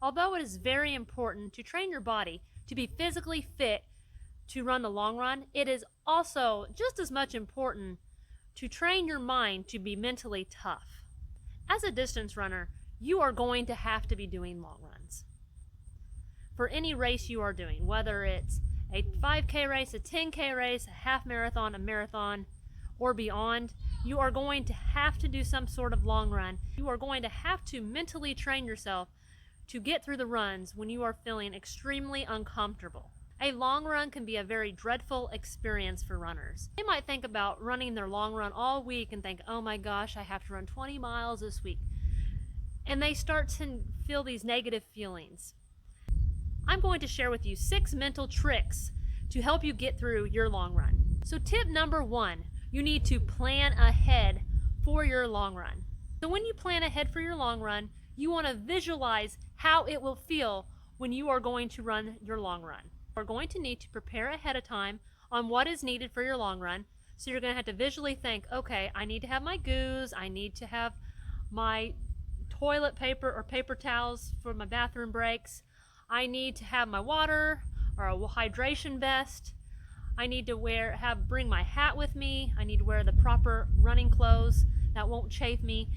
Although it is very important to train your body to be physically fit to run the long run, it is also just as much important to train your mind to be mentally tough. As a distance runner, you are going to have to be doing long runs. For any race you are doing, whether it's a 5K race, a 10K race, a half marathon, a marathon, or beyond, you are going to have to do some sort of long run. You are going to have to mentally train yourself to get through the runs when you are feeling extremely uncomfortable. A long run can be a very dreadful experience for runners. They might think about running their long run all week and think, oh my gosh, I have to run 20 miles this week. And they start to feel these negative feelings. I'm going to share with you 6 mental tricks to help you get through your long run. So tip number 1, you need to plan ahead for your long run. So when you plan ahead for your long run, you want to visualize how it will feel when you are going to run your long run. You're going to need to prepare ahead of time on what is needed for your long run. So you're going to have to visually think, okay, I need to have my goos, I need to have my toilet paper or paper towels for my bathroom breaks, I need to have my water or a hydration vest, I need to bring my hat with me, I need to wear the proper running clothes that won't chafe me,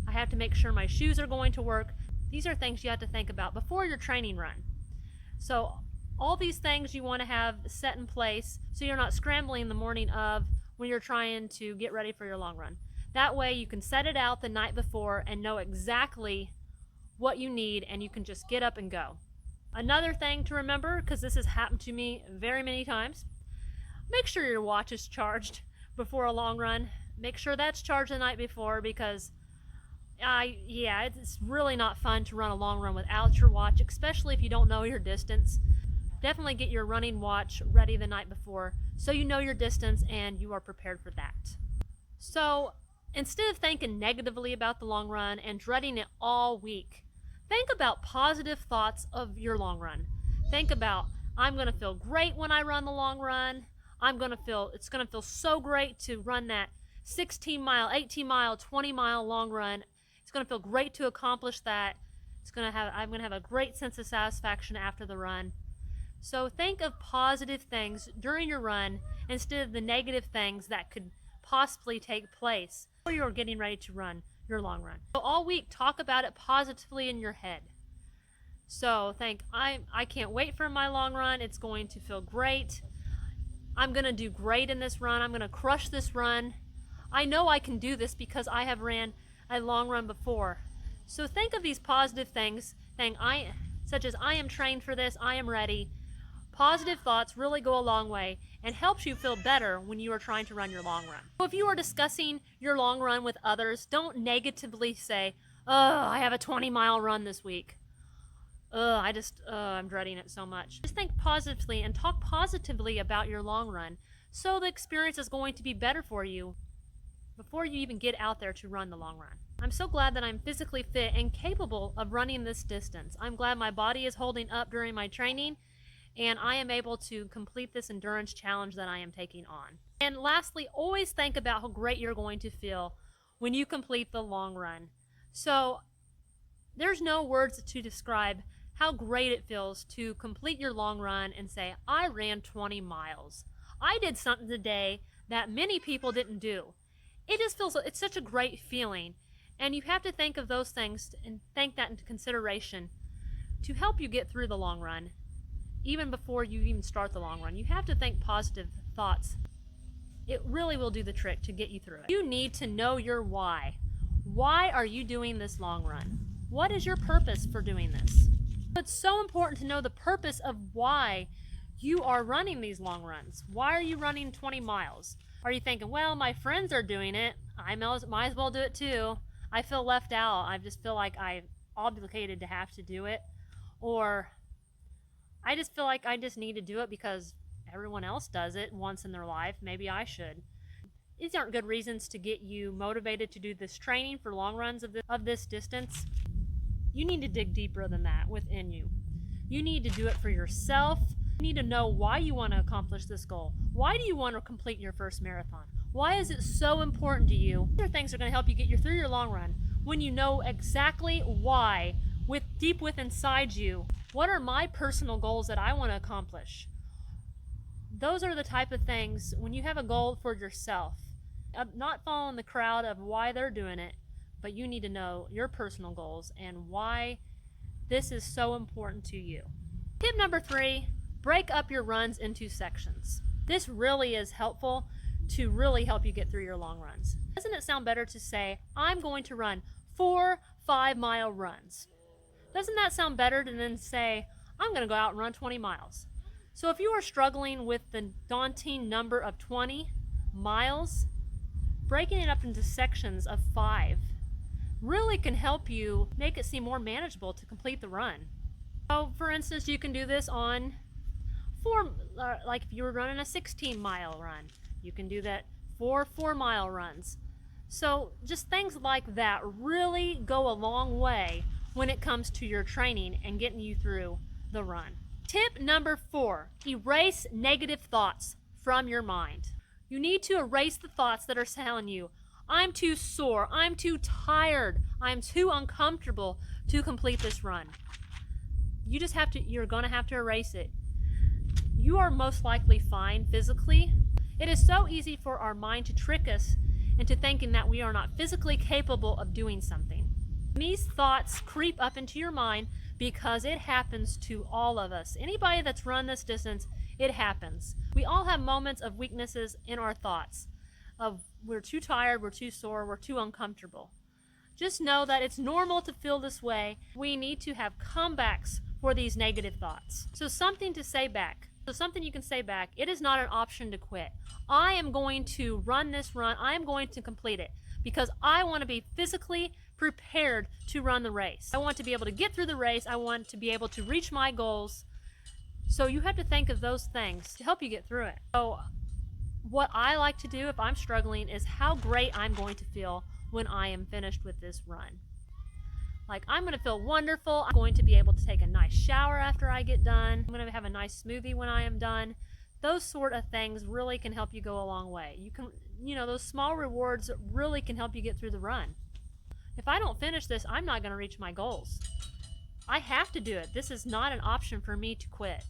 I have to make sure my shoes are going to work. These are things you have to think about before your training run. So all these things you want to have set in place so you're not scrambling the morning of when you're trying to get ready for your long run. That way you can set it out the night before and know exactly what you need, and you can just get up and go. Another thing to remember, because this has happened to me very many times, make sure your watch is charged before a long run. Make sure that's charged the night before, because it's really not fun to run a long run without your watch, especially if you don't know your distance. Definitely get your running watch ready the night before so you know your distance and you are prepared for that. So instead of thinking negatively about the long run and dreading it all week, think about positive thoughts of your long run. Think about, I'm going to feel great when I run the long run. It's going to feel so great to run that 16 mile, 18 mile, 20 mile long run. It's going to feel great to accomplish that. I'm going to have a great sense of satisfaction after the run. So think of positive things during your run instead of the negative things that could possibly take place while you're getting ready to run your long run. So all week, talk about it positively in your head. So think, I can't wait for my long run. It's going to feel great. I'm going to do great in this run. I'm going to crush this run. I know I can do this because I have ran a long run before. So think of these positive things, such as I am trained for this, I am ready. Positive thoughts really go a long way and helps you feel better when you are trying to run your long run. So if you are discussing your long run with others, don't negatively say, oh, I have a 20-mile run this week. I'm dreading it so much. Just think positively and talk positively about your long run so the experience is going to be better for you before you even get out there to run the long run. I'm so glad that I'm physically fit and capable of running this distance. I'm glad my body is holding up during my training, and I am able to complete this endurance challenge that I am taking on. And lastly, always think about how great you're going to feel when you complete the long run. So there's no words to describe how great it feels to complete your long run and say, I ran 20 miles. I did something today that many people didn't do. It just feels, it's such a great feeling. And you have to think of those things and take that into consideration to help you get through the long run. Even before you even start the long run, you have to think positive thoughts. It really will do the trick to get you through it. You need to know your why. Why are you doing this long run? What is your purpose for doing this? It's so important to know the purpose of why you are running these long runs. Why are you running 20 miles? Are you thinking, well, my friends are doing it, I might as well do it too. I feel left out. I just feel like I'm obligated to have to do it. Or I just feel like I just need to do it because everyone else does it once in their life. Maybe I should. These aren't good reasons to get you motivated to do this training for long runs of this distance. You need to dig deeper than that within you. You need to do it for yourself. You need to know why you want to accomplish this goal. Why do you want to complete your first marathon? Why is it so important to you? These are things that are going to help you get you through your long run when you know exactly why deep within inside you, what are my personal goals that I want to accomplish? Those are the type of things when you have a goal for yourself, not following the crowd of why they're doing it, but you need to know your personal goals and why this is so important to you. Tip number 3, break up your runs into sections. This really is helpful to really help you get through your long runs. Doesn't it sound better to say, I'm going to run 4 5-mile runs? Doesn't that sound better than then say, I'm going to go out and run 20 miles? So if you are struggling with the daunting number of 20 miles, breaking it up into sections of 5 really can help you make it seem more manageable to complete the run. So for instance, you can do this on like if you were running a 16-mile run, you can do that 4 4-mile runs. So just things like that really go a long way when it comes to your training and getting you through the run. Tip number 4, erase negative thoughts from your mind. You need to erase the thoughts that are telling you, I'm too sore, I'm too tired, I'm too uncomfortable to complete this run. You're gonna have to erase it. You are most likely fine physically. It is so easy for our mind to trick us into thinking that we are not physically capable of doing something. These thoughts creep up into your mind because it happens to all of us. Anybody that's run this distance, it happens. We all have moments of weaknesses in our thoughts, of we're too tired, we're too sore, we're too uncomfortable. Just know that it's normal to feel this way. We need to have comebacks for these negative thoughts. So something to say back. So something you can say back, it is not an option to quit. I am going to run this run, I am going to complete it because I want to be physically prepared to run the race. I want to be able to get through the race, I want to be able to reach my goals. So you have to think of those things to help you get through it. So what I like to do if I'm struggling is how great I'm going to feel when I am finished with this run. Like, I'm going to feel wonderful. I'm going to be able to take a nice shower after I get done. I'm going to have a nice smoothie when I am done. Those sort of things really can help you go a long way. Those small rewards really can help you get through the run. If I don't finish this, I'm not going to reach my goals. I have to do it. This is not an option for me to quit.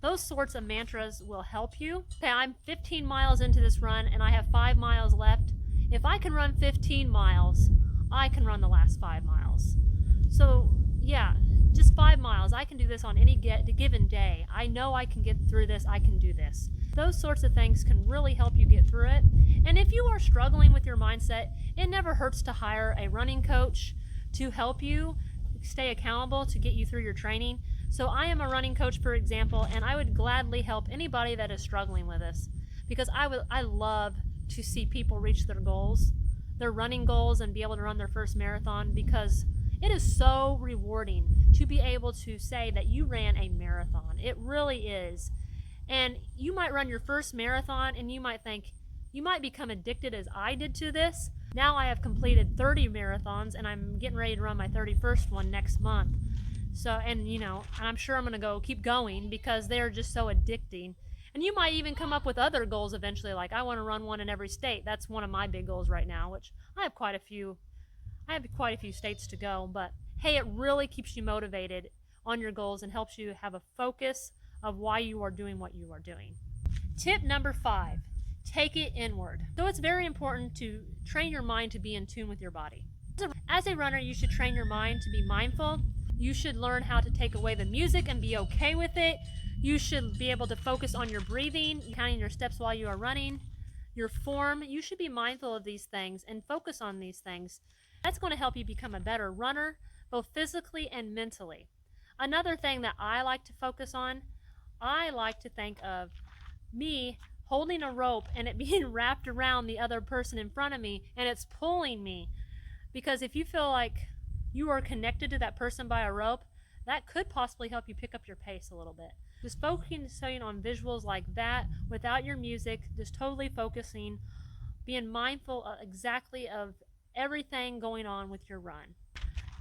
Those sorts of mantras will help you. Okay, I'm 15 miles into this run and I have 5 miles left. If I can run 15 miles, I can run the last 5 miles. So yeah, just 5 miles. I can do this on any given day. I know I can get through this. I can do this. Those sorts of things can really help you get through it. And if you are struggling with your mindset, it never hurts to hire a running coach to help you stay accountable to get you through your training. So I am a running coach, for example, and I would gladly help anybody that is struggling with this because I love to see people reach their goals, their running goals, and be able to run their first marathon because it is so rewarding to be able to say that you ran a marathon. It really is. And you might run your first marathon and you might think, you might become addicted as I did to this. Now I have completed 30 marathons and I'm getting ready to run my 31st one next month. So, and I'm sure I'm going to keep going because they're just so addicting. And you might even come up with other goals eventually, like I want to run one in every state. That's one of my big goals right now, which I have quite a few states to go. But hey, it really keeps you motivated on your goals and helps you have a focus of why you are doing what you are doing. Tip number 5, take it inward. So it's very important to train your mind to be in tune with your body. As a runner, you should train your mind to be mindful. You should learn how to take away the music and be okay with it. You should be able to focus on your breathing, counting your steps while you are running, your form. You should be mindful of these things and focus on these things. That's going to help you become a better runner, both physically and mentally. Another thing that I like to focus on, I like to think of me holding a rope and it being wrapped around the other person in front of me and it's pulling me. Because if you feel like you are connected to that person by a rope, that could possibly help you pick up your pace a little bit. Just focusing on visuals like that without your music, just totally focusing, being mindful exactly of everything going on with your run.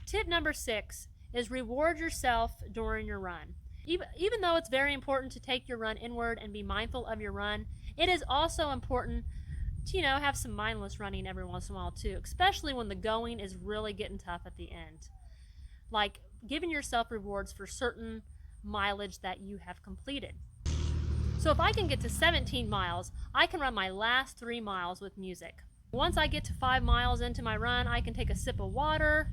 Tip number 6 is reward yourself during your run. Even though it's very important to take your run inward and be mindful of your run, it is also important to, have some mindless running every once in a while too, especially when the going is really getting tough at the end. Like giving yourself rewards for certain mileage that you have completed. So if I can get to 17 miles, I can run my last 3 miles with music. Once I get to 5 miles into my run, I can take a sip of water,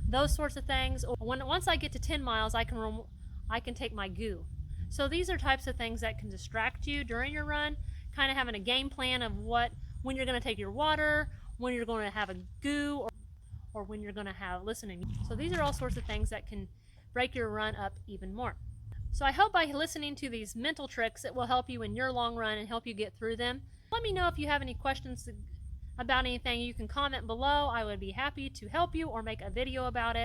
those sorts of things. Once I get to 10 miles, I can take my goo. So these are types of things that can distract you during your run, kind of having a game plan of when you're going to take your water, when you're going to have a goo, or when you're going to have listening. So these are all sorts of things that can break your run up even more. So I hope by listening to these mental tricks, it will help you in your long run and help you get through them. Let me know if you have any questions about anything. You can comment below. I would be happy to help you or make a video about it.